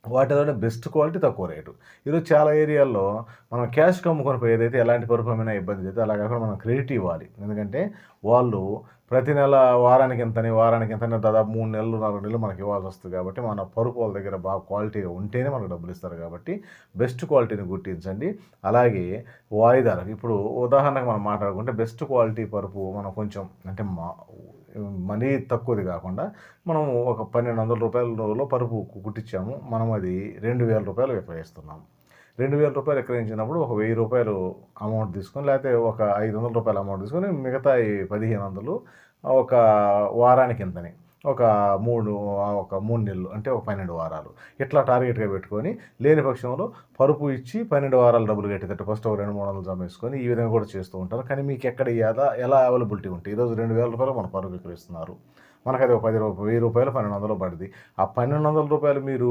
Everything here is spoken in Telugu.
వాటిలోనే బెస్ట్ క్వాలిటీ తక్కువ రేటు. ఈరోజు చాలా ఏరియాల్లో మనం క్యాష్‌కి అమ్ముకొని పోయేదైతే ఎలాంటి పరుపు అమ్మినా ఇబ్బంది లేదు. అలా కాకుండా మనం క్రెడిట్ ఇవ్వాలి. ఎందుకంటే వాళ్ళు ప్రతి నెల వారానికింతని దాదాపు 3 నెలలు, 4 నెలలు మనకి ఇవ్వాల్సొస్తది కాబట్టి మన పరుపు వాళ్ళ దగ్గర బాగా క్వాలిటీగా ఉంటేనే మనకు డబ్బులిస్తారు కాబట్టి బెస్ట్ క్వాలిటీని గుర్తించండి. అలాగే వాయిదాలు ఇప్పుడు ఉదాహరణకు మనం మాట్లాడుకుంటే బెస్ట్ క్వాలిటీ పరుపు మనం కొంచెం అంటే మరీ తక్కువది కాకుండా మనం ఒక రూ. 1,200లో పరుపు కుట్టించాము. మనం అది రూ. 2,000 విక్రయిస్తున్నాము. రూ. 2,000 విక్రయించినప్పుడు ఒక రూ. 1,000 అమౌంట్ తీసుకొని లేకపోతే ఒక రూ. 500 అమౌంట్ తీసుకొని మిగతాయి 1,500 ఒక వారానికింతని. ఒక 3 నెలలు అంటే ఒక 12 వారాలు. ఇట్లా టార్గెట్‌గా పెట్టుకొని లేని పక్షంలో పరుపు ఇచ్చి 12 వారాలు డబ్బులు కట్టేటట్టు ఫస్ట్ ఒక 200, 300 జమేసుకొని ఈ విధంగా కూడా చేస్తూ ఉంటారు. కానీ మీకెక్కడ ఎలా అవైలబిలిటీ ఉంటే ఈరోజు రూ. 2,000 మన పరుపు విక్రయిస్తున్నారు. మనకది ఒక రూ. 10 రూ. 1,000 1,200 పడిద్ది. ఆ రూ. 1,200 మీరు